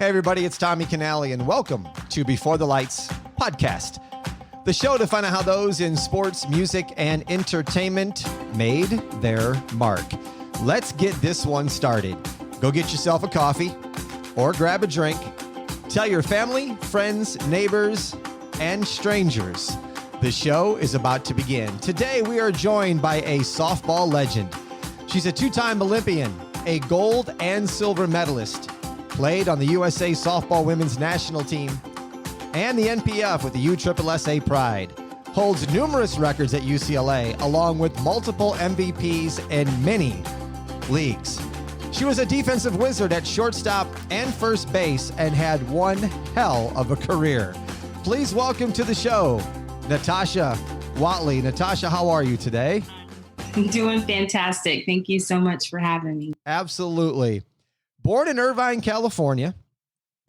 Hey everybody, it's Tommy Canale and welcome to Before the Lights podcast, the show to find out how those in sports, music, and entertainment made their mark. Let's get this one started. Go get yourself a coffee or grab a drink. Tell your family, friends, neighbors, and strangers. The show is about to begin. Today we are joined by a softball legend. She's a two-time Olympian, a gold and silver medalist, played on the USA softball women's national team and the NPF with the USSSA Pride, holds numerous records at UCLA, along with multiple MVPs in many leagues. She was a defensive wizard at shortstop and first base and had one hell of a career. Please welcome to the show, Natasha Watley. Natasha, how are you today? I'm doing fantastic. Thank you so much for having me. Absolutely. Born in Irvine, California,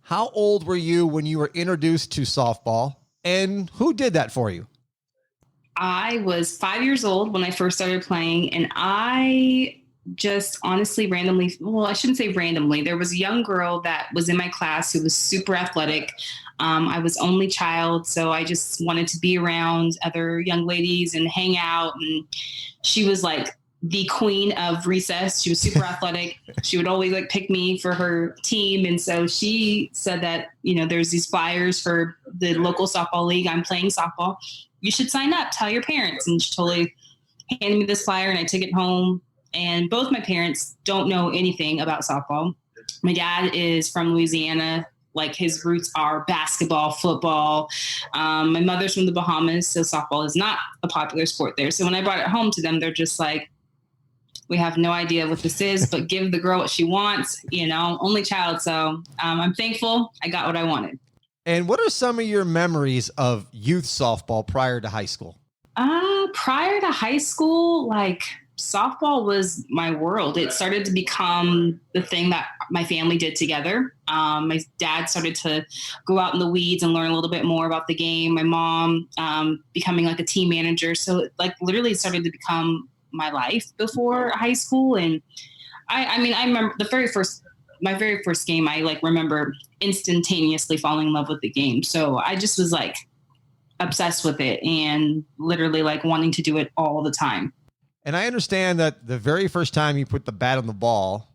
how old were you when you were introduced to softball, and who did that for you? I was 5 years old when I first started playing, and I just honestly randomly, well, I shouldn't say randomly. There was a young girl that was in my class who was super athletic. I was only child, so I just wanted to be around other young ladies and hang out. And she was like the queen of recess. She was super athletic. She would always like pick me for her team. And so she said that, you know, there's these flyers for the local softball league. I'm playing softball. You should sign up. Tell your parents. And she totally handed me this flyer and I took it home. And both my parents don't know anything about softball. My dad is from Louisiana. Like his roots are basketball, football. My mother's from the Bahamas, so softball is not a popular sport there. So when I brought it home to them, they're just like, we have no idea what this is, but give the girl what she wants, you know, only child. So I'm thankful I got what I wanted. And what are some of your memories of youth softball prior to high school? Prior to high school, like softball was my world. It started to become the thing that my family did together. My dad started to go out in the weeds and learn a little bit more about the game. My mom becoming like a team manager. So it like literally started to become my life before high school. And I mean, I remember my very first game, I like remember instantaneously falling in love with the game. So I just was like obsessed with it and literally like wanting to do it all the time. And I understand that the very first time you put the bat on the ball,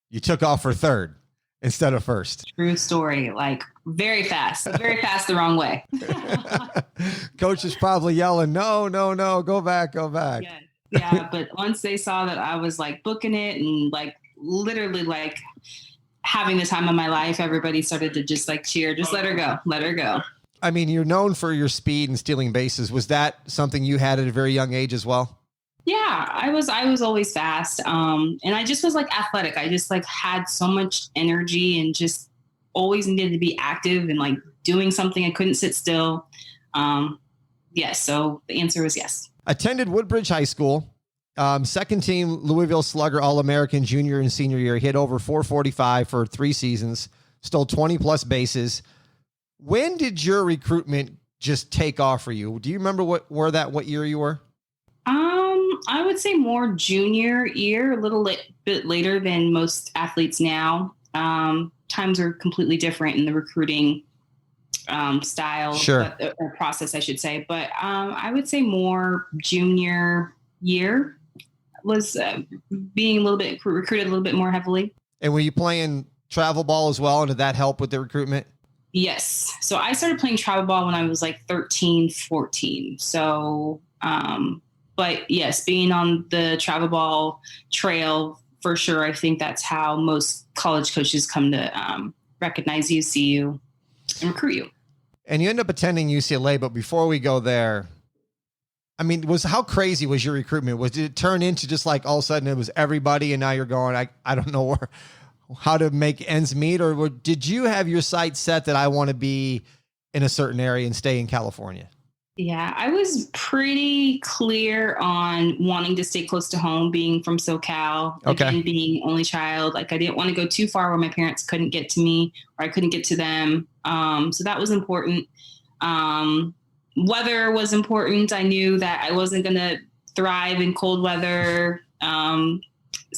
you took off for third instead of first. True story. Like very fast the wrong way. Coach is probably yelling, no, go back. Yes. Yeah. But once they saw that I was like booking it and like literally like having the time of my life, everybody started to just like cheer, just let her go. I mean, you're known for your speed and stealing bases. Was that something you had at a very young age as well? Yeah, I was always fast. And I just was like athletic. I just like had so much energy and just always needed to be active and like doing something. I couldn't sit still. Yes. So the answer is yes. Attended Woodbridge High School, second team Louisville Slugger All-American junior and senior year, hit over 445 for 3 seasons, stole 20 plus bases. When did your recruitment just take off for you? Do you remember what year you were? I would say more junior year, a little bit later than most athletes now. Times are completely different in the recruiting style, sure, or process, I should say. But I would say more junior year was being a little bit recruited a little bit more heavily. And were you playing travel ball as well? And did that help with the recruitment? Yes. So I started playing travel ball when I was like 13, 14. So, but yes, being on the travel ball trail for sure. I think that's how most college coaches come to recognize you, see you, and recruit you. And you end up attending UCLA, but before we go there, I mean, how crazy was your recruitment? Did it turn into just like all of a sudden it was everybody and now you're going, I don't know how to make ends meet? Or did you have your sights set that I want to be in a certain area and stay in California? Yeah, I was pretty clear on wanting to stay close to home, being from SoCal, again, being only child. Like I didn't want to go too far where my parents couldn't get to me or I couldn't get to them. So that was important. Weather was important. I knew that I wasn't going to thrive in cold weather.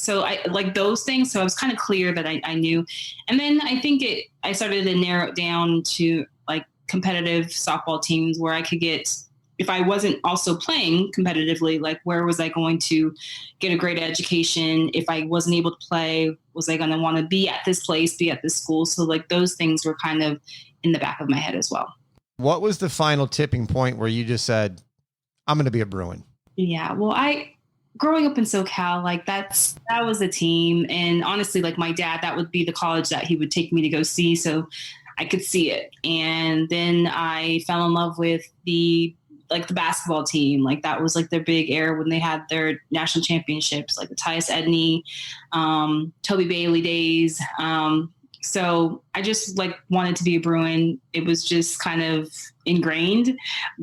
so I like those things. So I was kind of clear that I knew. And then I think I started to narrow it down to like competitive softball teams where I could get, if I wasn't also playing competitively, like where was I going to get a great education? If I wasn't able to play, was I going to want to be at this place, be at this school? So like those things were kind of in the back of my head as well. What was the final tipping point where you just said, I'm going to be a Bruin? Yeah, well, growing up in SoCal, like that was a team. And honestly, like my dad, that would be the college that he would take me to go see. So I could see it. And then I fell in love with the basketball team. Like that was like their big era when they had their national championships, like the Tyus Edney, Toby Bailey days. So I just like wanted to be a Bruin. It was just kind of ingrained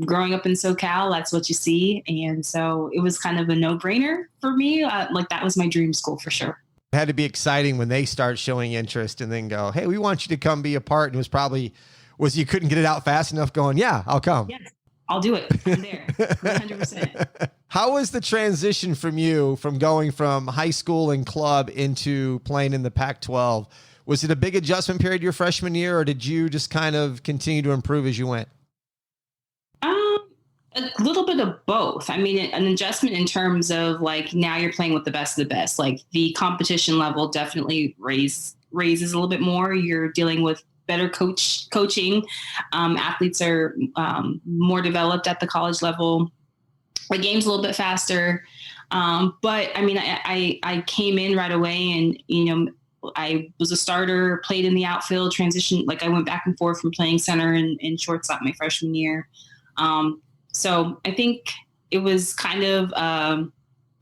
growing up in SoCal. That's what you see. And so it was kind of a no-brainer for me. Like that was my dream school for sure. It had to be exciting when they start showing interest and then go, hey, we want you to come be a part. And it was probably, you couldn't get it out fast enough going, yeah, I'll come. Yes, I'll do it. I'm there. 100%. How was the transition from you from going from high school and club into playing in the Pac-12? Was it a big adjustment period your freshman year, or did you just kind of continue to improve as you went? A little bit of both. I mean, an adjustment in terms of like now you're playing with the best of the best. Like the competition level definitely raises a little bit more. You're dealing with better coaching. Athletes are more developed at the college level. The game's a little bit faster. But I mean, I came in right away and, you know, I was a starter, played in the outfield, transitioned. Like I went back and forth from playing center and shortstop my freshman year. So I think it was kind of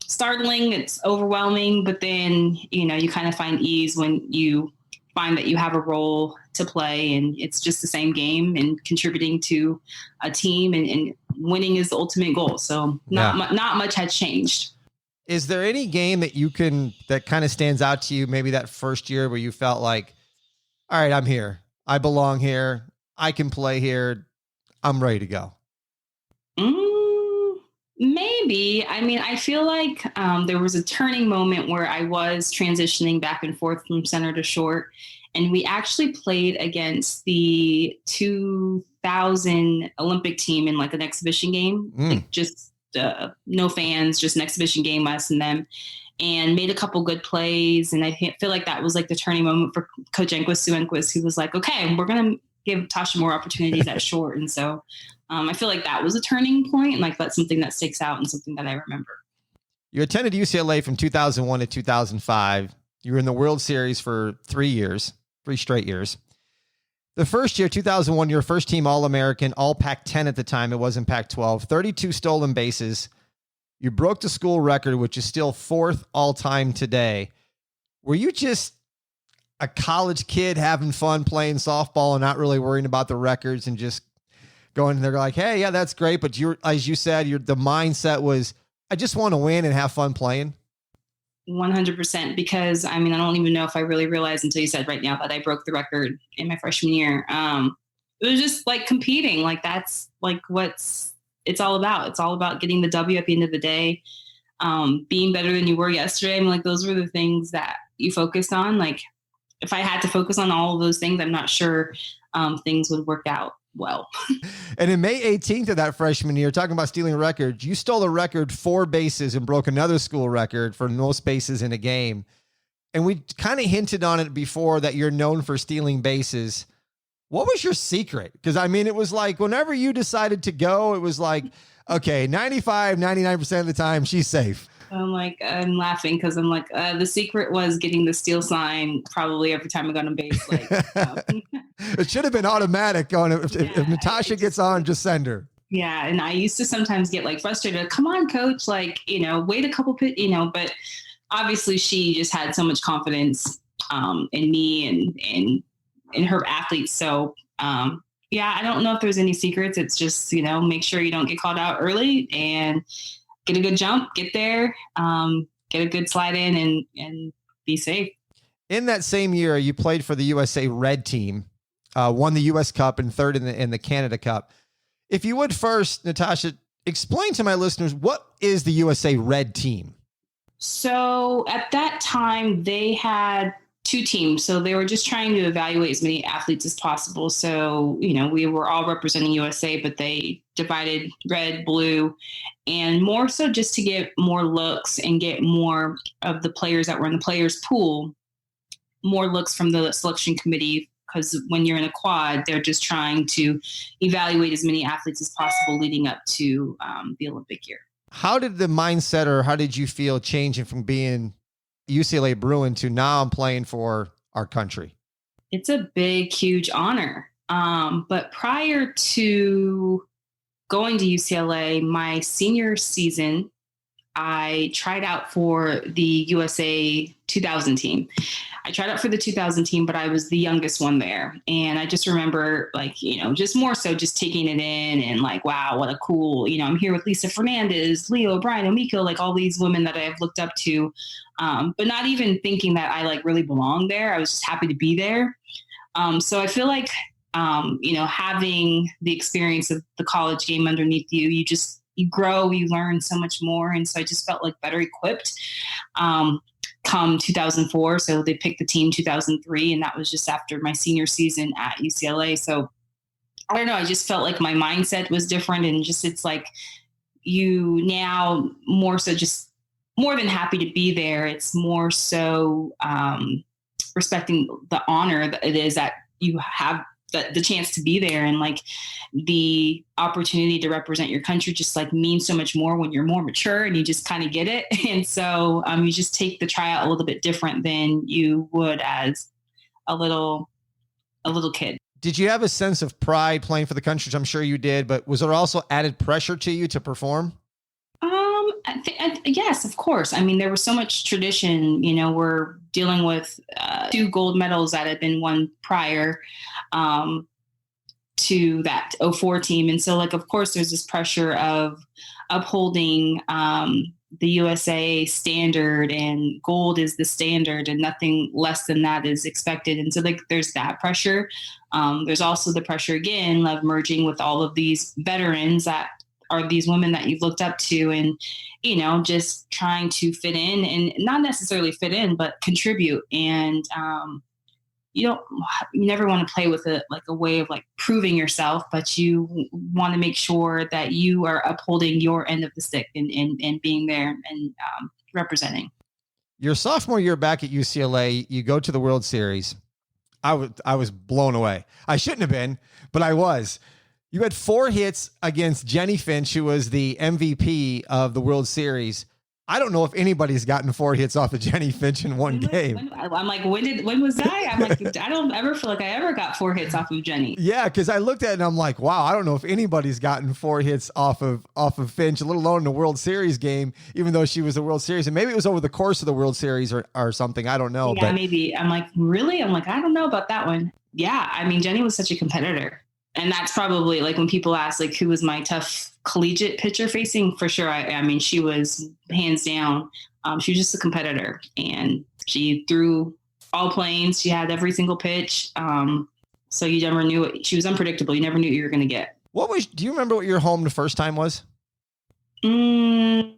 startling. It's overwhelming, but then, you know, you kind of find ease when you find that you have a role to play and it's just the same game and contributing to a team and winning is the ultimate goal. So not much had changed. Is there any game that kind of stands out to you, maybe that first year where you felt like, all right, I'm here. I belong here. I can play here. I'm ready to go. Maybe. I mean, I feel like there was a turning moment where I was transitioning back and forth from center to short. And we actually played against the 2000 Olympic team in like an exhibition game, like just no fans, just an exhibition game, us and them, and made a couple good plays. And I feel like that was like the turning moment for Coach Enquist, who was like, okay, we're going to give Tasha more opportunities at short. And so I feel like that was a turning point, and like that's something that sticks out and something that I remember. You attended UCLA from 2001 to 2005. You were in the World Series for 3 straight years. The first year, 2001, you were first team All-American, all Pac-10 at the time. It wasn't Pac-12. 32 stolen bases. You broke the school record, which is still fourth all-time today. Were you just a college kid having fun playing softball and not really worrying about the records and just going, they're like, hey, yeah, that's great. But as you said, the mindset was, I just want to win and have fun playing. 100%. Because I mean, I don't even know if I really realized until you said right now that I broke the record in my freshman year. It was just like competing. Like that's like it's all about. It's all about getting the W at the end of the day. Being better than you were yesterday. I mean, like those were the things that you focused on. Like if I had to focus on all of those things, I'm not sure things would work out well. And in May 18th of that freshman year, talking about stealing records, you stole a record 4 bases and broke another school record for most bases in a game. And we kind of hinted on it before that you're known for stealing bases. What was your secret? Because I mean, it was like whenever you decided to go, it was like, okay, 99% of the time she's safe. I'm laughing because I'm like, the secret was getting the steal sign probably every time I got on base. Like, it should have been automatic on if Natasha gets on, just send her. Yeah. And I used to sometimes get like frustrated. Come on, coach, like, you know, wait a couple, but obviously she just had so much confidence in me and in her athletes. So, I don't know if there's any secrets. It's just, you know, make sure you don't get called out early and get a good jump, get there, get a good slide in and be safe. In that same year, you played for the USA Red team, won the US Cup and third in the Canada Cup. If you would first, Natasha, explain to my listeners, what is the USA Red team? So at that time, they had two teams. So they were just trying to evaluate as many athletes as possible. So, we were all representing USA, but they divided red, blue, and more so just to get more looks and get more of the players that were in the players pool, more looks from the selection committee. Because when you're in a quad, they're just trying to evaluate as many athletes as possible leading up to the Olympic year. How did the mindset, or how did you feel changing from being UCLA Bruin to now I'm playing for our country? It's a big, huge honor. But prior to going to UCLA, my senior season, I tried out for the USA 2000 team. I tried out for the 2000 team, but I was the youngest one there. And I just remember just more so just taking it in and wow, what a cool, I'm here with Lisa Fernandez, Leo, Brian, Omiko, all these women that I've looked up to, but not even thinking that I really belong there. I was just happy to be there. So I feel having the experience of the college game underneath you, you grow, you learn so much more. And so I just felt better equipped come 2004. So they picked the team 2003, and that was just after my senior season at UCLA. So I don't know, I just felt like my mindset was different, and it's you now more so just more than happy to be there. It's more so respecting the honor that it is that you have the chance to be there, and the opportunity to represent your country just means so much more when you're more mature and you just kind of get it. And so you just take the tryout a little bit different than you would as a little kid. Did you have a sense of pride playing for the country? I'm sure you did, but was there also added pressure to you to perform? Yes, of course. I mean, there was so much tradition. We're dealing with 2 gold medals that had been won prior to that 04 team. And so, of course, there's this pressure of upholding the USA standard, and gold is the standard, and nothing less than that is expected. And so, there's that pressure. There's also the pressure, again, of merging with all of these veterans that are these women that you've looked up to, and just trying to fit in, and not necessarily fit in, but contribute. And you never want to play with it a way of proving yourself, but you want to make sure that you are upholding your end of the stick and being there and representing. Your sophomore year back at UCLA, you go to the World Series. I was blown away. I shouldn't have been, but I was. You had 4 hits against Jenny Finch, who was the MVP of the World Series. I don't know if anybody's gotten 4 hits off of Jenny Finch in one game. I'm when was that? I'm I don't ever feel like I ever got 4 hits off of Jenny. Yeah, because I looked at it and I'm like, wow, I don't know if anybody's gotten 4 hits off of Finch, let alone in a World Series game, even though she was the World Series. And maybe it was over the course of the World Series or something. I don't know. Yeah, but maybe. I'm really? I don't know about that one. Yeah, I mean, Jenny was such a competitor. And that's probably when people ask, who was my tough collegiate pitcher facing, for sure. I mean, she was hands down. She was just a competitor, and she threw all planes. She had every single pitch. So you never knew it. She was unpredictable. You never knew what you were going to get. Do you remember what your home the first time was? I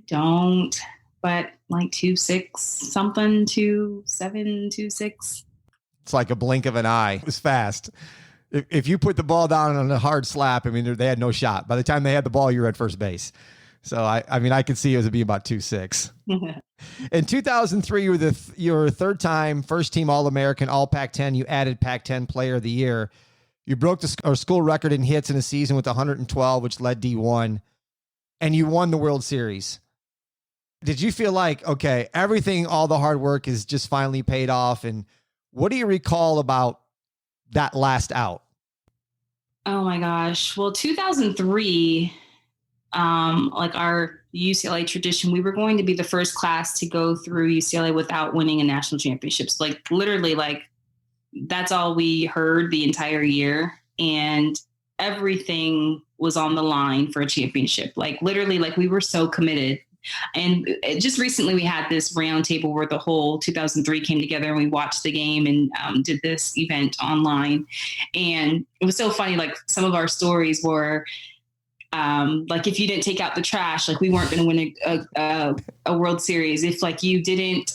don't, but 2-6 something, 2-7, 2-6. It's like a blink of an eye. It was fast. If you put the ball down on a hard slap, I mean, they had no shot. By the time they had the ball, you were at first base. So, I could see it was being about 2-6. In 2003, you were your third time, first team All-American, All Pac-10. You added Pac-10 Player of the Year. You broke our school record in hits in a season with 112, which led D1. And you won the World Series. Did you feel okay, everything, all the hard work is just finally paid off? And what do you recall about that last out? Oh my gosh. Well, 2003, our UCLA tradition, we were going to be the first class to go through UCLA without winning a national championships. Literally, that's all we heard the entire year. And everything was on the line for a championship. Literally, we were so committed. And just recently we had this round table where the whole 2003 came together, and we watched the game and did this event online. And it was so funny. Some of our stories were, like if you didn't take out the trash, like we weren't going to win a World Series. If like you didn't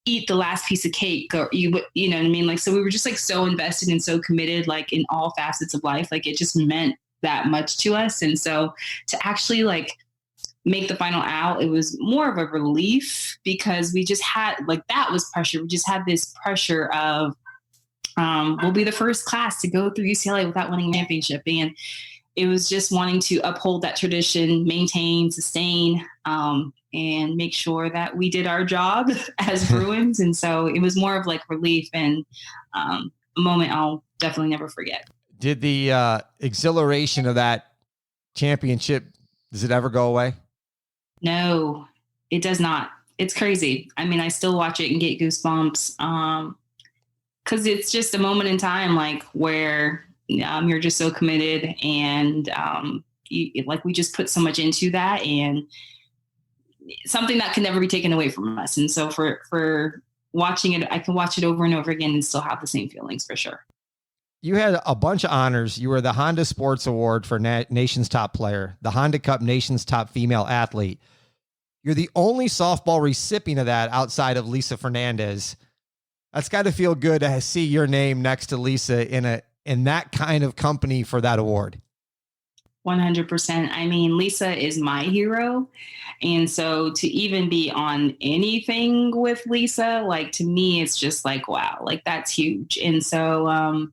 eat the last piece of cake, or you know what I mean? Like, so we were just like so invested and so committed, like in all facets of life. Like it just meant that much to us. And so to actually like make the final out, it was more of a relief because we just had like, that was pressure. We just had this pressure of, we'll be the first class to go through UCLA without winning a championship. And it was just wanting to uphold that tradition, maintain, sustain, and make sure that we did our job as Bruins. And so it was more of like relief and a moment I'll definitely never forget. Did the exhilaration of that championship, does it ever go away? No, it does not. It's crazy. I mean, I still watch it and get goosebumps because it's just a moment in time, like where you're just so committed and like we just put so much into that and something that can never be taken away from us. And so for watching it, I can watch it over and over again and still have the same feelings for sure. You had a bunch of honors. You were the Honda Sports Award for Nation's Top Player, the Honda Cup Nation's Top Female Athlete. You're the only softball recipient of that outside of Lisa Fernandez. That's got to feel good to see your name next to Lisa in that kind of company for that award. 100%. I mean, Lisa is my hero. And so to even be on anything with Lisa, like to me, it's just like, wow, like that's huge. And so,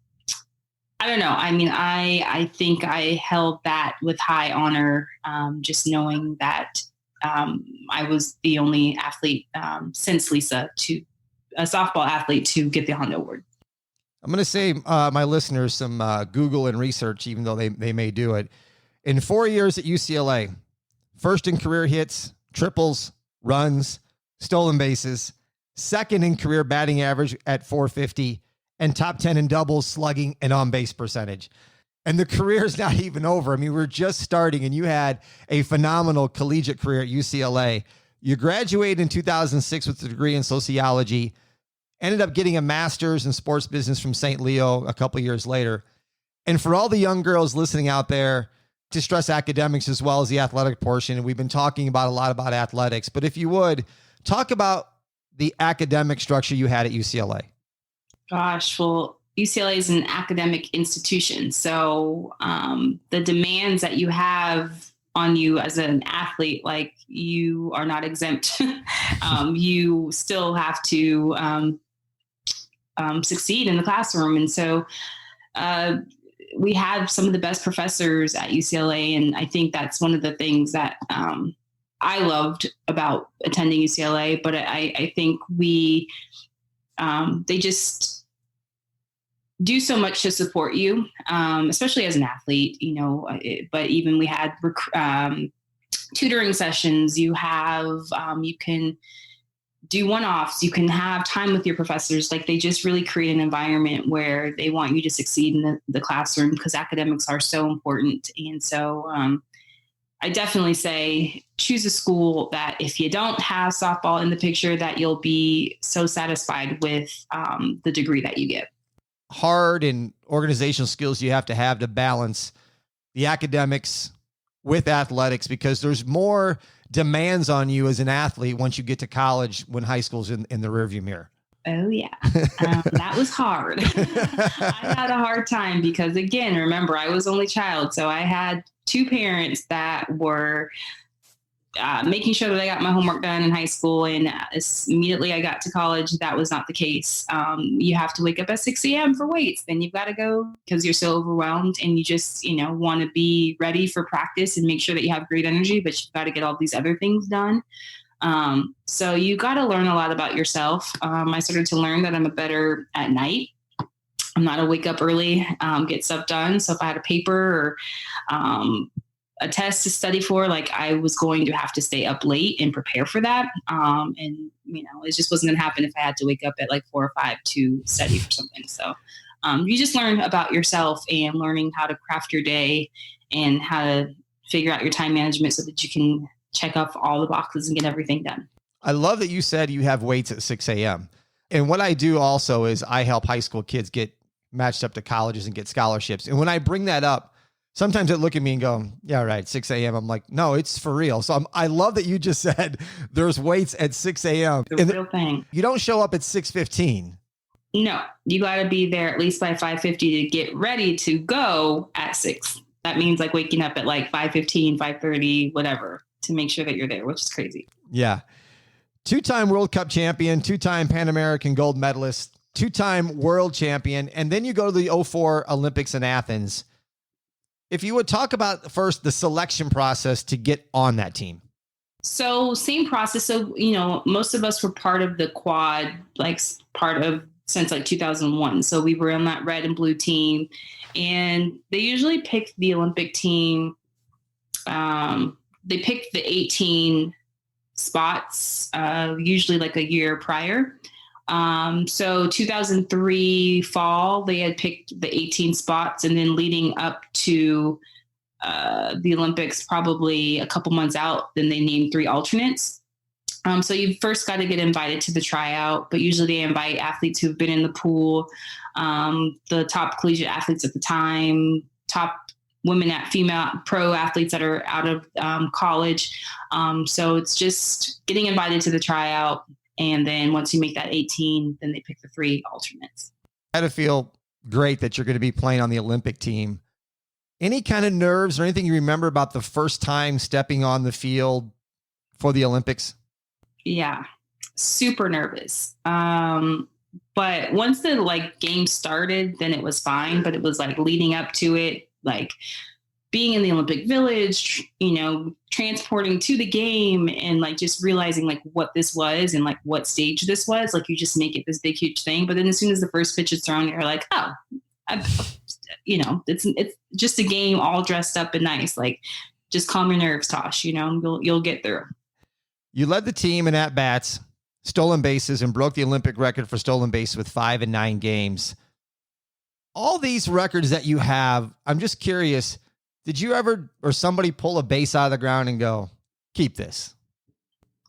I don't know. I mean, I think I held that with high honor, just knowing that I was the only athlete since Lisa a softball athlete to get the Honda Award. I'm going to save my listeners some Google and research, even though they may do it. In 4 years at UCLA, first in career hits, triples, runs, stolen bases, second in career batting average at .450, and top 10 in doubles, slugging, and on-base percentage. And the career is not even over. I mean, we're just starting, and you had a phenomenal collegiate career at UCLA. You graduated in 2006 with a degree in sociology, ended up getting a master's in sports business from St. Leo a couple of years later. And for all the young girls listening out there, to stress academics as well as the athletic portion, and we've been talking about a lot about athletics, but if you would, talk about the academic structure you had at UCLA. Gosh, well, UCLA is an academic institution. So the demands that you have on you as an athlete, like you are not exempt. You still have to succeed in the classroom. And so we had some of the best professors at UCLA. And I think that's one of the things that I loved about attending UCLA. But I think they just do so much to support you, especially as an athlete, you know, but even we had tutoring sessions. You have, you can do one-offs, you can have time with your professors. Like they just really create an environment where they want you to succeed in the classroom because academics are so important. And so I definitely say choose a school that if you don't have softball in the picture, that you'll be so satisfied with the degree that you get. Hard and organizational skills you have to balance the academics with athletics because there's more demands on you as an athlete once you get to college when high school's in the rearview mirror. Oh, yeah. That was hard. I had a hard time because, again, remember, I was only child. So I had two parents that were making sure that I got my homework done in high school. And immediately I got to college, that was not the case. You have to wake up at 6 a.m. for weights. Then you've got to go because you're so overwhelmed and you just, want to be ready for practice and make sure that you have great energy, but you've got to get all these other things done. So you got to learn a lot about yourself. I started to learn that I'm a better at night. I'm not a wake up early, get stuff done. So if I had a paper or, a test to study for, like I was going to have to stay up late and prepare for that. And, it just wasn't going to happen if I had to wake up at like 4 or 5 to study for something. So you just learn about yourself and learning how to craft your day and how to figure out your time management so that you can check off all the boxes and get everything done. I love that you said you have weights at 6 a.m. And what I do also is I help high school kids get matched up to colleges and get scholarships. And when I bring that up, Sometimes they look at me and go, yeah, right, 6 a.m. I'm like, no, it's for real. So I love that you just said there's weights at 6 a.m. The real thing. You don't show up at 6:15. No, you got to be there at least by 5:50 to get ready to go at 6. That means like waking up at like 5:15, 5:30, whatever, to make sure that you're there, which is crazy. Yeah. 2-time World Cup champion, 2-time Pan American gold medalist, 2-time world champion. And then you go to the 2004 Olympics in Athens. If you would talk about first the selection process to get on that team. So same process. So, most of us were part of the quad, like part of since like 2001. So we were on that red and blue team, and they usually pick the Olympic team. They picked the 18 spots, usually like a year prior. So 2003 fall, they had picked the 18 spots, and then leading up to the Olympics, probably a couple months out, then they named 3 alternates. So you first got to get invited to the tryout, but usually they invite athletes who've been in the pool, the top collegiate athletes at the time, top female pro athletes that are out of college. So it's just getting invited to the tryout. And then once you make that 18, then they pick the 3 alternates. I had to feel great that you're going to be playing on the Olympic team. Any kind of nerves or anything you remember about the first time stepping on the field for the Olympics? Yeah, super nervous. But once the game started, then it was fine. But it was leading up to it, being in the Olympic Village, transporting to the game, and just realizing what this was and what stage this was. You just make it this big, huge thing. But then as soon as the first pitch is thrown, you're like, oh, it's just a game all dressed up and nice. Just calm your nerves, Tosh, you'll get through. You led the team in at-bats, stolen bases, and broke the Olympic record for stolen bases with 5 in 9 games. All these records that you have, I'm just curious, did you ever, or somebody pull a base out of the ground and go, keep this?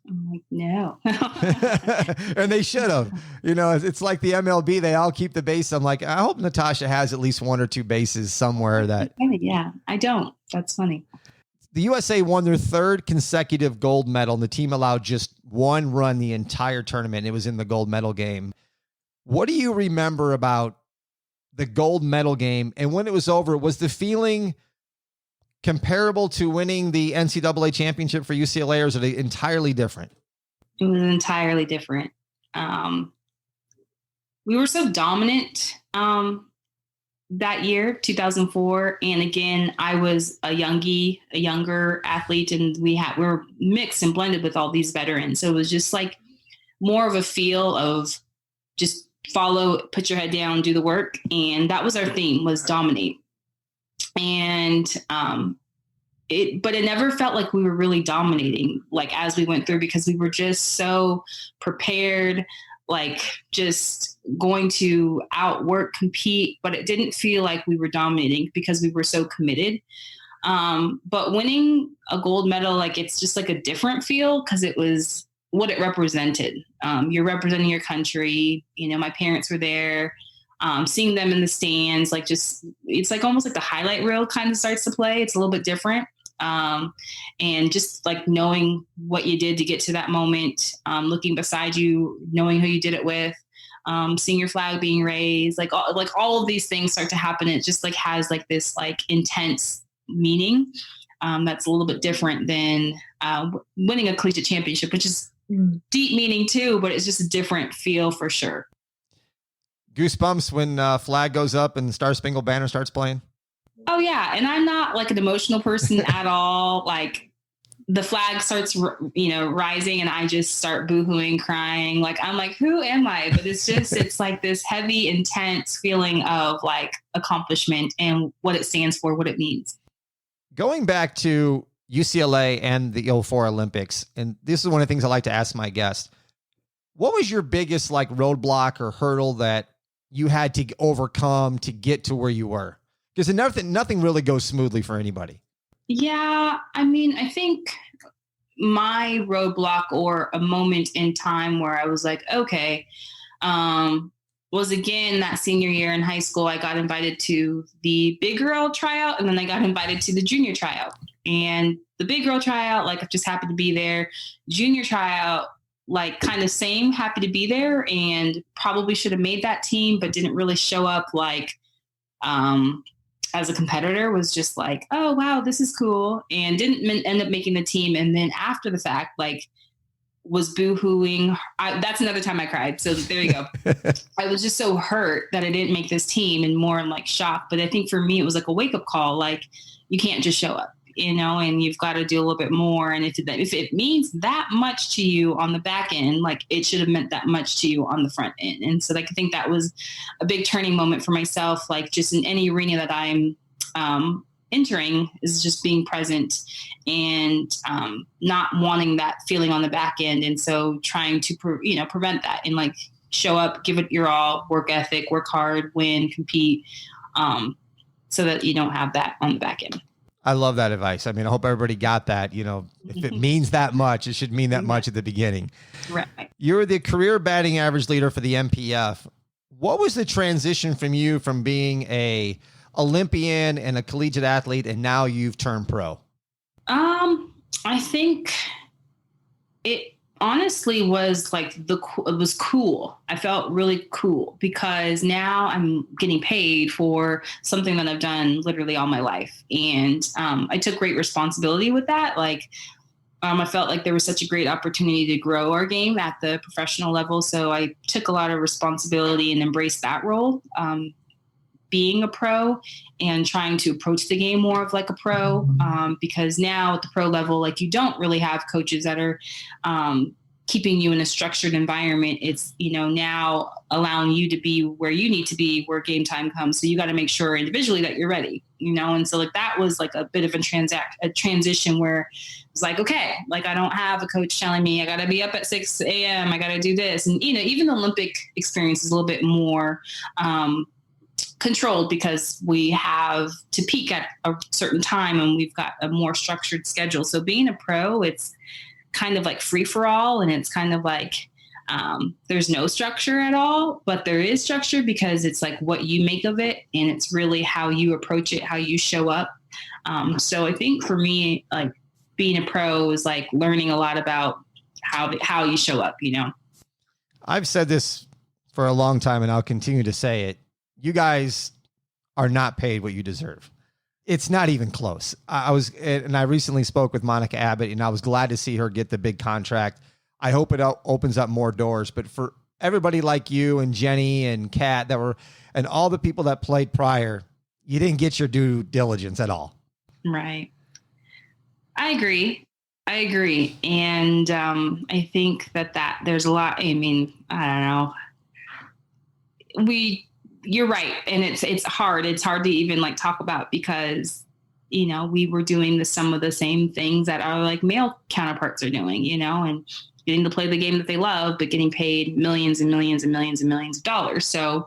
I'm like, no. And they should have. It's like the MLB, they all keep the base. I'm like, I hope Natasha has at least 1 or 2 bases somewhere that. Yeah, I don't. That's funny. The USA won their 3rd consecutive gold medal, and the team allowed just 1 run the entire tournament. It was in the gold medal game. What do you remember about the gold medal game? And when it was over, was the feeling comparable to winning the NCAA championship for UCLA, or is it entirely different? It was entirely different. We were so dominant that year, 2004. And again, I was a younger athlete, and we were mixed and blended with all these veterans. So it was just more of a feel of just follow, put your head down, do the work. And that was our theme, was dominate. And but it never felt like we were really dominating as we went through, because we were just so prepared, just going to outwork, compete, but it didn't feel like we were dominating because we were so committed. But winning a gold medal, it's just a different feel, because it was what it represented. You're representing your country. My parents were there. Seeing them in the stands, it's almost the highlight reel kind of starts to play. It's a little bit different. And just knowing what you did to get to that moment, looking beside you, knowing who you did it with, seeing your flag being raised, all of these things start to happen. It just has this intense meaning, that's a little bit different than winning a collegiate championship, which is deep meaning too, but it's just a different feel for sure. Goosebumps when flag goes up and the Star Spangled Banner starts playing? Oh, yeah. And I'm not an emotional person at all. The flag starts, rising, and I just start boohooing, crying. I'm who am I? But it's just, it's this heavy, intense feeling of accomplishment and what it stands for, what it means. Going back to UCLA and the 2004 Olympics, and this is one of the things I like to ask my guests, what was your biggest roadblock or hurdle that you had to overcome to get to where you were? Because nothing really goes smoothly for anybody. Yeah. I think my roadblock, or a moment in time where I was okay, was again that senior year in high school. I got invited to the big girl tryout, and then I got invited to the junior tryout. And the big girl tryout, like I just happened to be there. Junior tryout, like kind of same, happy to be there, and probably should have made that team, but didn't really show up like as a competitor. Was just like, oh wow, this is cool, and didn't end up making the team. And then after the fact, like was boo-hooing. That's another time I cried. So there you go. I was just so hurt that I didn't make this team, and more in like shock. But I think for me, it was like a wake-up call. Like, you can't just show up, and you've got to do a little bit more. And if it means that much to you on the back end, like it should have meant that much to you on the front end. And so like, I think that was a big turning moment for myself, like just in any arena that I'm entering, is just being present and not wanting that feeling on the back end. And so trying to, prevent that and like show up, give it your all, work ethic, work hard, win, compete, so that you don't have that on the back end. I love that advice. I mean, I hope everybody got that. If it means that much, it should mean that much at the beginning. Right. You're the career batting average leader for the MPF. What was the transition from you from being a Olympian and a collegiate athlete, and now you've turned pro? I think it honestly was like it was cool. I felt really cool because now I'm getting paid for something that I've done literally all my life. And I took great responsibility with that. Like, I felt like there was such a great opportunity to grow our game at the professional level. So I took a lot of responsibility and embraced that role, being a pro and trying to approach the game more of like a pro, because now at the pro level, like you don't really have coaches that are keeping you in a structured environment. It's, now allowing you to be where you need to be where game time comes. So you got to make sure individually that you're ready, and so like that was like a bit of a transition where it's like, okay, like I don't have a coach telling me I got to be up at 6 a.m. I got to do this. And, even the Olympic experience is a little bit more controlled because we have to peak at a certain time and we've got a more structured schedule. So being a pro, it's kind of like free for all. And it's kind of like, there's no structure at all, but there is structure because it's like what you make of it. And it's really how you approach it, how you show up. So I think for me, like being a pro is like learning a lot about how you show up, I've said this for a long time and I'll continue to say it. You guys are not paid what you deserve. It's not even close. I recently spoke with Monica Abbott, and I was glad to see her get the big contract. I hope it opens up more doors. But for everybody like you and Jenny and Kat and all the people that played prior, you didn't get your due diligence at all. Right. I agree. And I think that there's a lot. I mean, I don't know. You're right. And it's hard. It's hard to even like talk about because, we were doing some of the same things that our like male counterparts are doing, and getting to play the game that they love, but getting paid millions and millions and millions and millions of dollars. So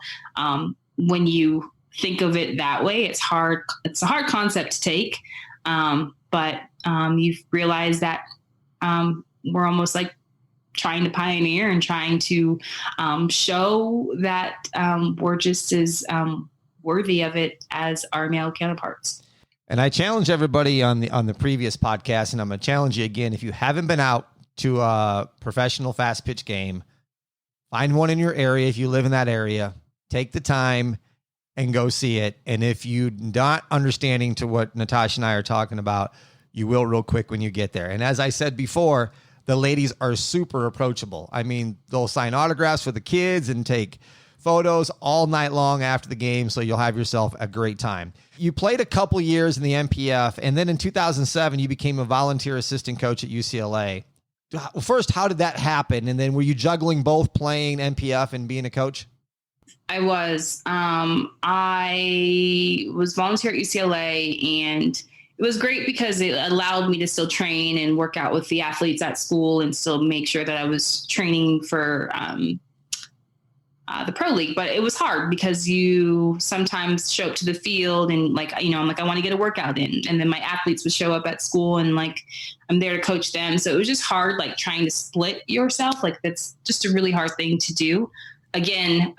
when you think of it that way, it's hard. It's a hard concept to take. But you've realized that we're almost like trying to pioneer and trying to show that we're just as worthy of it as our male counterparts. And I challenge everybody on the previous podcast, and I'm going to challenge you again. If you haven't been out to a professional fast pitch game, find one in your area. If you live in that area, take the time and go see it. And if you're not understanding to what Natasha and I are talking about, you will real quick when you get there. And as I said before, the ladies are super approachable. I mean, they'll sign autographs for the kids and take photos all night long after the game. So you'll have yourself a great time. You played a couple years in the MPF. And then in 2007, you became a volunteer assistant coach at UCLA. First, how did that happen? And then were you juggling both playing MPF and being a coach? I was. I was volunteer at UCLA, and it was great because it allowed me to still train and work out with the athletes at school and still make sure that I was training for the pro league. But it was hard because you sometimes show up to the field and like, I'm like, I want to get a workout in. And then my athletes would show up at school and like, I'm there to coach them. So it was just hard, like trying to split yourself. Like that's just a really hard thing to do. Again,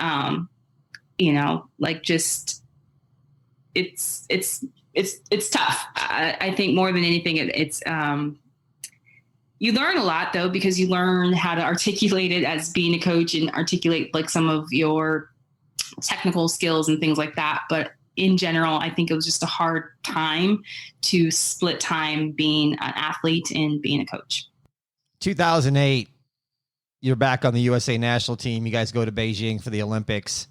like just it's tough. I think more than anything, it's you learn a lot though, because you learn how to articulate it as being a coach and articulate like some of your technical skills and things like that. But in general, I think it was just a hard time to split time being an athlete and being a coach. 2008, you're back on the USA national team. You guys go to Beijing for the Olympics.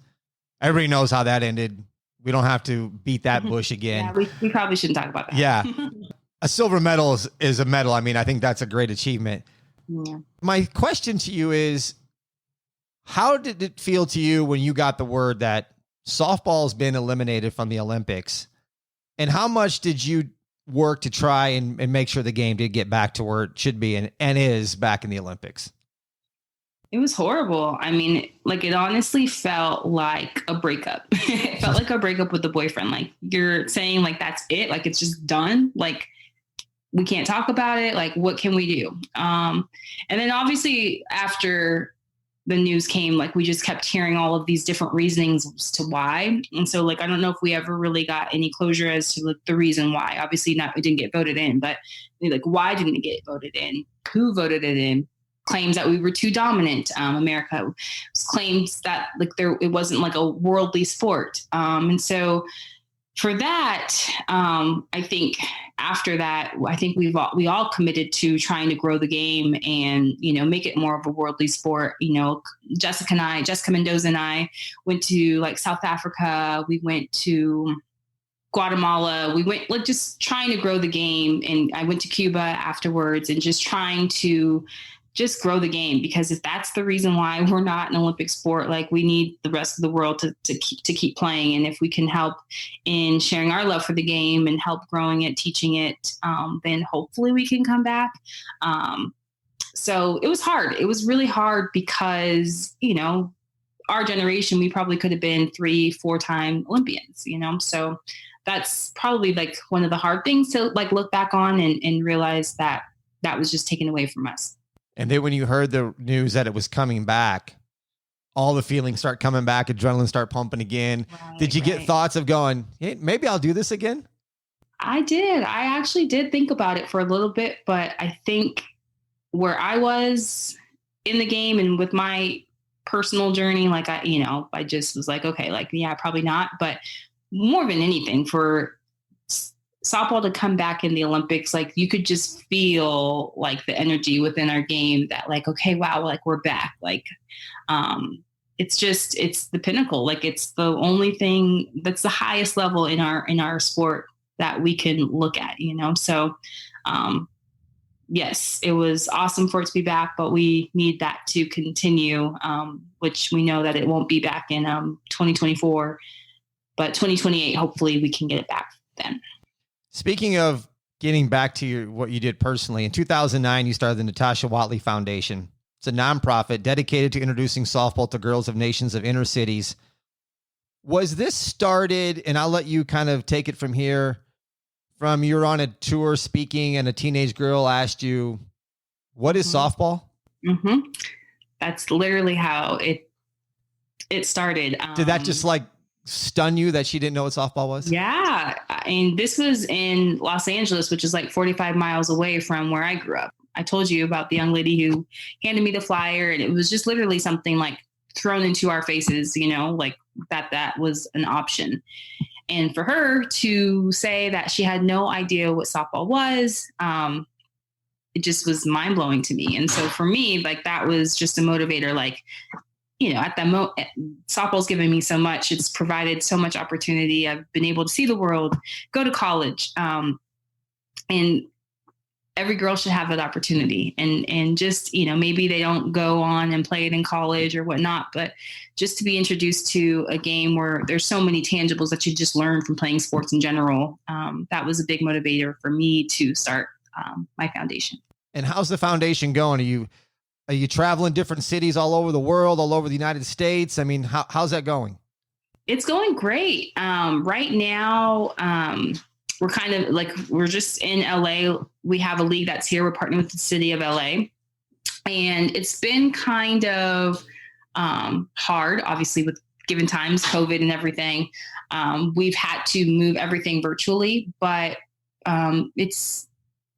Everybody knows how that ended. We don't have to beat that bush again. Yeah, we probably shouldn't talk about that. Yeah. A silver medal is a medal. I mean, I think that's a great achievement. Yeah. My question to you is, how did it feel to you when you got the word that softball has been eliminated from the Olympics? And how much did you work to try and make sure the game did get back to where it should be and is back in the Olympics? It was horrible. I mean, like, it honestly felt like a breakup. It felt like a breakup with the boyfriend. Like, you're saying like, that's it. Like, it's just done. Like, we can't talk about it. Like, what can we do? And then obviously after the news came, like, we just kept hearing all of these different reasonings as to why. And so, like, I don't know if we ever really got any closure as to like the reason why. Obviously not, it didn't get voted in, but like, why didn't it get voted in? Who voted it in? Claims that we were too dominant. America claims that like it wasn't like a worldly sport. And so for that, I think after that, I think we all committed to trying to grow the game and, make it more of a worldly sport. Jessica Mendoza and I went to like South Africa. We went to Guatemala. We went like just trying to grow the game. And I went to Cuba afterwards and just trying to just grow the game, because if that's the reason why we're not an Olympic sport, like, we need the rest of the world to keep playing. And if we can help in sharing our love for the game and help growing it, teaching it, then hopefully we can come back. So it was hard. It was really hard because, our generation, we probably could have been 3-4 time Olympians, so that's probably like one of the hard things to like look back on and realize that was just taken away from us. And then when you heard the news that it was coming back, all the feelings start coming back, adrenaline start pumping again. Right, did you get thoughts of going, hey, maybe I'll do this again? I did. I actually did think about it for a little bit, but I think where I was in the game and with my personal journey, like, I just was like, okay, like, yeah, probably not. But more than anything, for softball to come back in the Olympics, like, you could just feel like the energy within our game that like, okay, wow, like, we're back. Like, it's the pinnacle. Like, it's the only thing that's the highest level in our sport that we can look at, So, yes, it was awesome for it to be back, but we need that to continue, which we know that it won't be back in 2024, but 2028, hopefully we can get it back then. Speaking of getting back to what you did personally, in 2009, you started the Natasha Watley Foundation. It's a nonprofit dedicated to introducing softball to girls of nations of inner cities. Was this started, and I'll let you kind of take it from here, from you're on a tour speaking and a teenage girl asked you, what is softball? Mm-hmm. That's literally how it started. Did that just like stun you that she didn't know what softball was? Yeah. And this was in Los Angeles, which is like 45 miles away from where I grew up. I told you about the young lady who handed me the flyer, and it was just literally something like thrown into our faces, like that was an option. And for her to say that she had no idea what softball was, it just was mind blowing to me. And so for me, like, that was just a motivator, like, at that softball's given me so much. It's provided so much opportunity. I've been able to see the world, go to college. And every girl should have that opportunity. And just, maybe they don't go on and play it in college or whatnot, but just to be introduced to a game where there's so many tangibles that you just learn from playing sports in general. That was a big motivator for me to start my foundation. And how's the foundation going? Are you traveling different cities all over the world, all over the United States? I mean, how's that going? It's going great. Right now, we're kind of like, we're just in LA. We have a league that's here. We're partnering with the city of LA. And it's been kind of hard, obviously, with given times, COVID and everything. We've had to move everything virtually, but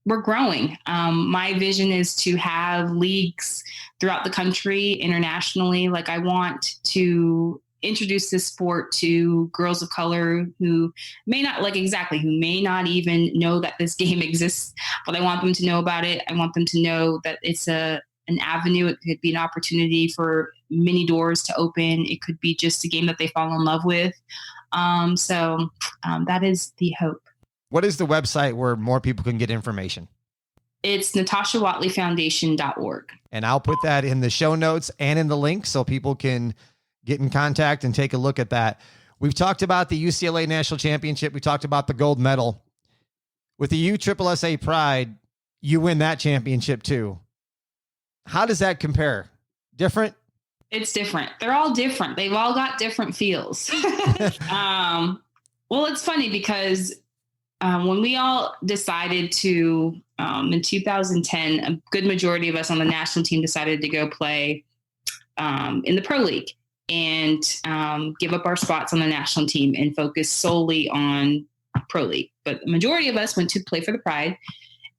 we're growing. My vision is to have leagues throughout the country, internationally. Like, I want to introduce this sport to girls of color who may not even know that this game exists, but I want them to know about it. I want them to know that it's an avenue. It could be an opportunity for many doors to open. It could be just a game that they fall in love with. So that is the hope. What is the website where more people can get information? It's NatashaWatleyFoundation.org. And I'll put that in the show notes and in the link so people can get in contact and take a look at that. We've talked about the UCLA National Championship. We talked about the gold medal. With the USSSA Pride, you win that championship too. How does that compare? Different? It's different. They're all different. They've all got different feels. Well, it's funny because when we all decided to, in 2010, a good majority of us on the national team decided to go play in the Pro League and give up our spots on the national team and focus solely on Pro League. But the majority of us went to play for the Pride.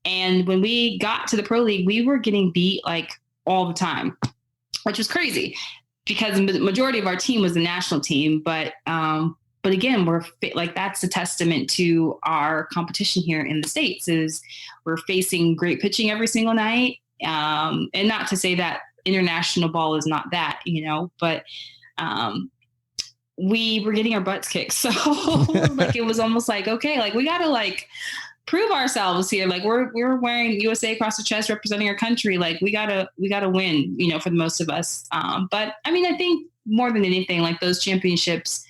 And when we got to the Pro League, we were getting beat like all the time, which was crazy because the majority of our team was the national team. But again, that's a testament to our competition here in the States is we're facing great pitching every single night. And not to say that international ball is not that, but we were getting our butts kicked. So it was almost like, okay, we got to prove ourselves here. We're wearing USA across the chest, representing our country. We gotta win, for the most of us. But I mean, I think more than anything, those championships,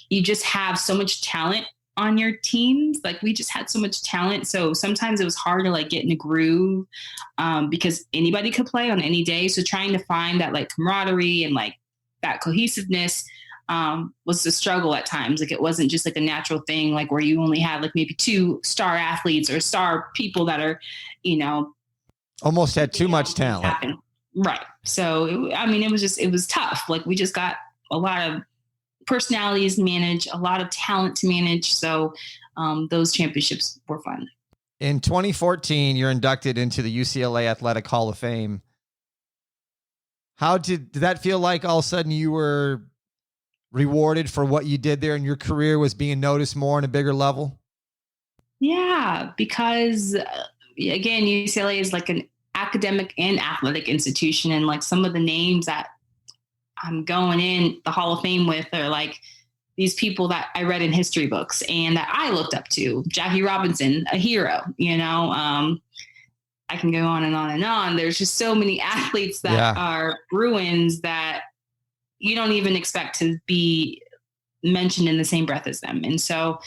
you just have so much talent on your teams. We just had so much talent. So sometimes it was hard to get in a groove, because anybody could play on any day. So trying to find that camaraderie and that cohesiveness, was a struggle at times. It wasn't just a natural thing, where you only had maybe two star athletes or star people that are, almost had too much talent. Happen. Right. So, it was tough. We just got a lot of personalities to manage, a lot of talent to manage. So those championships were fun. In 2014, you're inducted into the UCLA Athletic Hall of Fame. How did that feel like all of a sudden you were rewarded for what you did there and your career was being noticed more on a bigger level? Yeah, because again, UCLA is an academic and athletic institution. And some of the names that I'm going in the Hall of Fame with are these people that I read in history books and that I looked up to. Jackie Robinson, a hero, I can go on and on and on. There's just so many athletes that are Bruins that you don't even expect to be mentioned in the same breath as them. And so,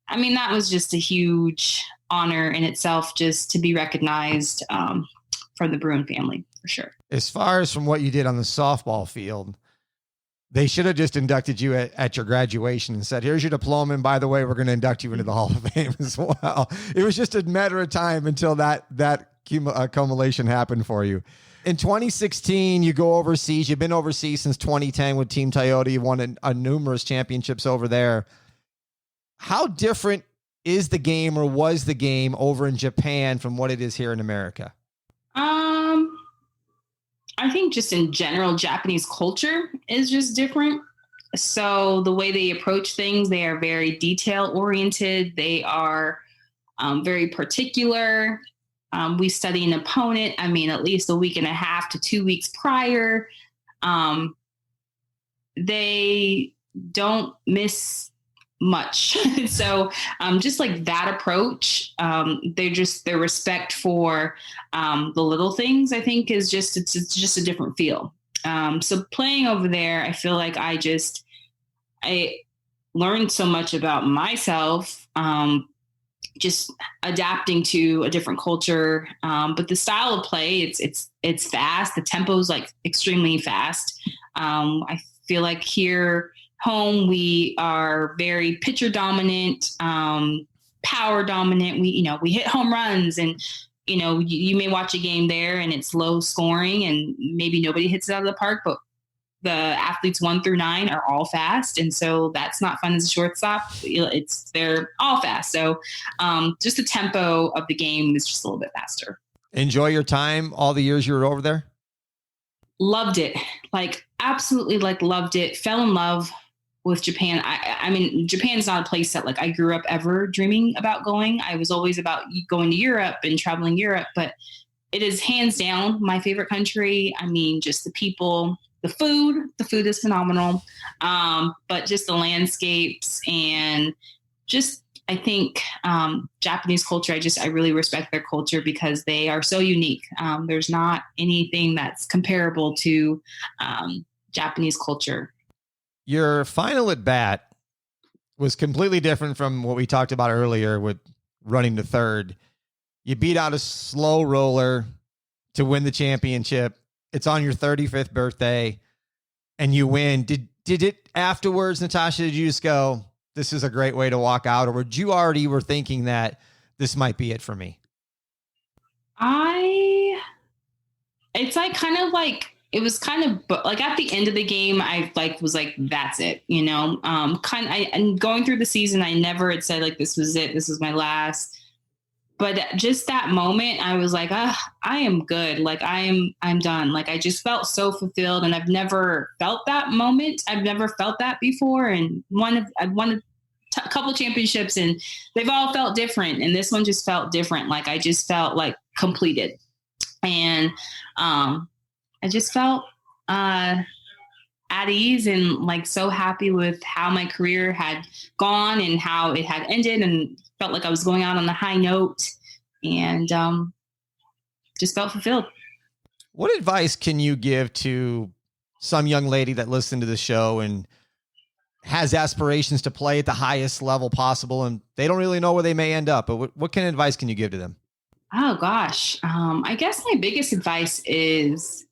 that was just a huge honor in itself, just to be recognized from the Bruin family, for sure. As far as from what you did on the softball field, they should have just inducted you at your graduation and said, here's your diploma. And by the way, we're going to induct you into the Hall of Fame as well. It was just a matter of time until that accumulation happened for you. In 2016, you go overseas. You've been overseas since 2010 with Team Toyota. You won numerous championships over there. How different is the game or was the game over in Japan from what it is here in America? I think just in general, Japanese culture is just different. So the way they approach things, they are very detail oriented. They are very particular. We study an opponent, at least a week and a half to 2 weeks prior. They don't miss much. So just that approach, their respect for the little things, I think it's just a different feel. So playing over there, I feel like I learned so much about myself, just adapting to a different culture. But the style of play, it's fast. The tempo is extremely fast. I feel like here home, we are very pitcher dominant, power dominant. We hit home runs and, you may watch a game there and it's low scoring and maybe nobody hits it out of the park, but the athletes 1 through 9 are all fast. And so that's not fun as a shortstop. They're all fast. So just the tempo of the game is just a little bit faster. Enjoy your time all the years you were over there? Loved it. Like absolutely loved it. Fell in love with Japan. I mean, Japan's not a place that like I grew up ever dreaming about going. I was always about going to Europe and traveling Europe, but it is hands down my favorite country. I mean, just the people, the food is phenomenal. But just the landscapes and just, I think Japanese culture, I really respect their culture because they are so unique. There's not anything that's comparable to Japanese culture. Your final at bat was completely different from what we talked about earlier with running to third. You beat out a slow roller to win the championship. It's on your 35th birthday and you win. Did it afterwards, Natasha, did you just go, this is a great way to walk out? Or did you already were thinking that this might be it for me? It's like kind of like, it was kind of like at the end of the game, I was like, that's it, you know, and going through the season, I never had said like, this was it. This was my last, but just that moment, I was like, I am good. Like I'm done. Like, I just felt so fulfilled and I've never felt that moment. I've never felt that before. And I've won a couple championships and they've all felt different. And this one just felt different. Like I just felt like completed. And, I just felt at ease and like so happy with how my career had gone and how it had ended, and felt like I was going out on a high note and just felt fulfilled. What advice can you give to some young lady that listened to the show and has aspirations to play at the highest level possible and they don't really know where they may end up? But what kind of advice can you give to them? Oh gosh. I guess my biggest advice is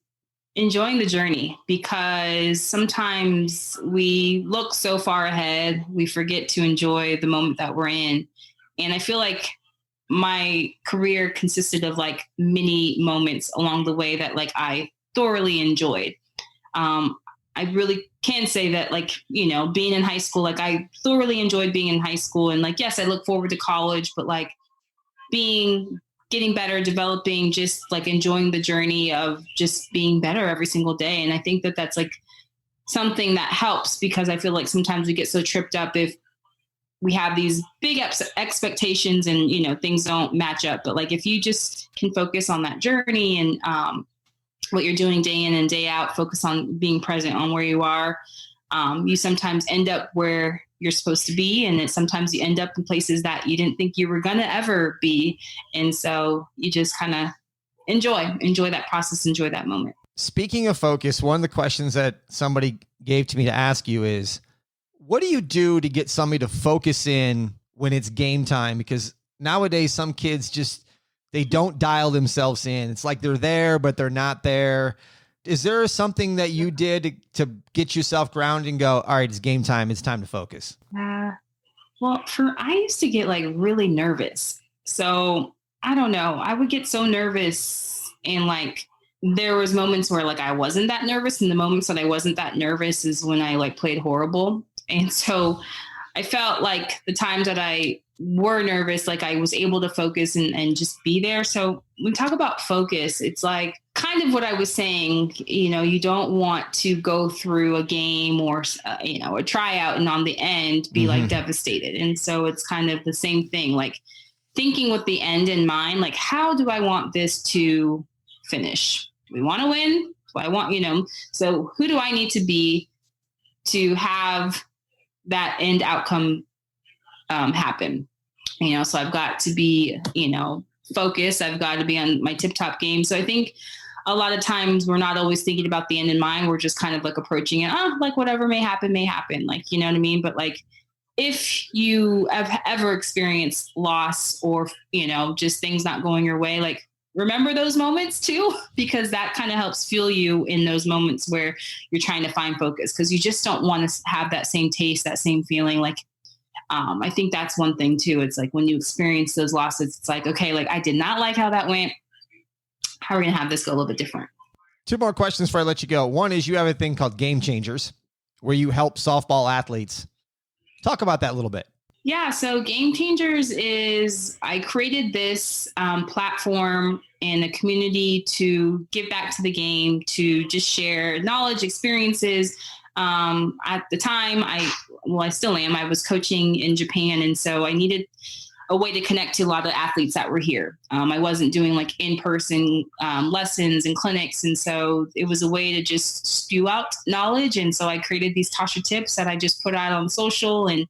enjoying the journey, because sometimes we look so far ahead, we forget to enjoy the moment that we're in. And I feel like my career consisted of like many moments along the way that like I thoroughly enjoyed. I really can say that, like, you know, being in high school, like I thoroughly enjoyed being in high school, and like, yes, I look forward to college, but like getting better, developing, just like enjoying the journey of just being better every single day. And I think that that's like something that helps, because I feel like sometimes we get so tripped up if we have these big expectations and, you know, things don't match up. But like, if you just can focus on that journey and what you're doing day in and day out, focus on being present on where you are, you sometimes end up where you're supposed to be. And sometimes you end up in places that you didn't think you were going to ever be. And so you just kind of enjoy that process, enjoy that moment. Speaking of focus, one of the questions that somebody gave to me to ask you is, what do you do to get somebody to focus in when it's game time? Because nowadays some kids they don't dial themselves in. It's like they're there, but they're not there. Is there something that you did to get yourself grounded and go, all right, it's game time. It's time to focus? Well, I used to get like really nervous. So I don't know. I would get so nervous, and like there was moments where like I wasn't that nervous, and the moments that I wasn't that nervous is when I like played horrible. And so I felt like the times that I were nervous, like I was able to focus and just be there. So when we talk about focus, it's like kind of what I was saying, you know, you don't want to go through a game or, you know, a tryout and on the end be like devastated. And so it's kind of the same thing, like thinking with the end in mind, like, how do I want this to finish? We want to win. Do I want, you know, so who do I need to be to have that end outcome happen? You know, so I've got to be, you know, focused. I've got to be on my tip-top game. So I think a lot of times we're not always thinking about the end in mind. We're just kind of like approaching it, like whatever may happen. Like, you know what I mean? But like, if you have ever experienced loss or, you know, just things not going your way, like remember those moments too, because that kind of helps fuel you in those moments where you're trying to find focus, because you just don't want to have that same taste, that same feeling. Like, I think that's one thing too. It's like when you experience those losses, it's like, okay, like I did not like how that went. How are we going to have this go a little bit different? Two more questions before I let you go. One is you have a thing called Game Changers where you help softball athletes. Talk about that a little bit. Yeah, so Game Changers is, I created this platform and a community to give back to the game, to just share knowledge, experiences. At the time, I still am, I was coaching in Japan. And so I needed a way to connect to a lot of athletes that were here. I wasn't doing like in-person lessons and clinics. And so it was a way to just spew out knowledge. And so I created these Tasha tips that I just put out on social. And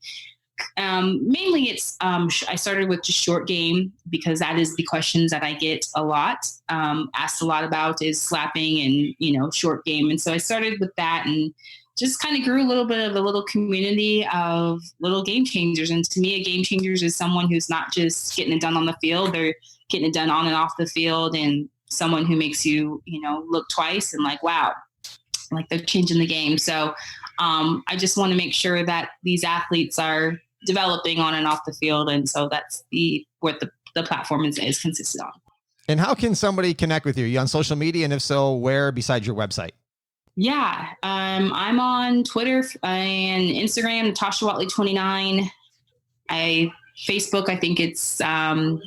mainly it's, I started with just short game because that is the questions that I get a lot, asked a lot about is slapping and, short game. And so I started with that and just kind of grew a little bit of a little community of little game changers. And to me, a game changers is someone who's not just getting it done on the field, they're getting it done on and off the field, and someone who makes you, look twice and like, wow, like they're changing the game. So I just want to make sure that these athletes are developing on and off the field. And so that's what the platform is consistent on. And how can somebody connect with you? Are you on social media? And if so, where besides your website? Yeah, I'm on Twitter and Instagram, Natasha Watley 29. Facebook, I think it's, I'm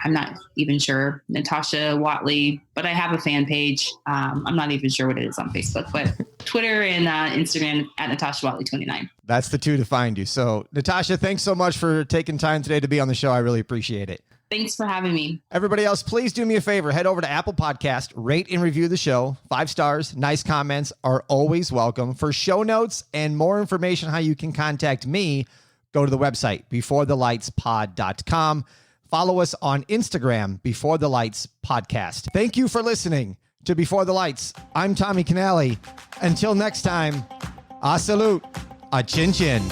not even sure, Natasha Watley, but I have a fan page. I'm not even sure what it is on Facebook, but Twitter and Instagram at Natasha Watley 29. That's the two to find you. So Natasha, thanks so much for taking time today to be on the show. I really appreciate it. Thanks for having me. Everybody else, please do me a favor. Head over to Apple Podcast, rate and review the show. 5 stars, nice comments are always welcome. For show notes and more information how you can contact me, go to the website, beforethelightspod.com. Follow us on Instagram, Before the Lights Podcast. Thank you for listening to Before the Lights. I'm Tommy Canale. Until next time, a salute, a chin chin.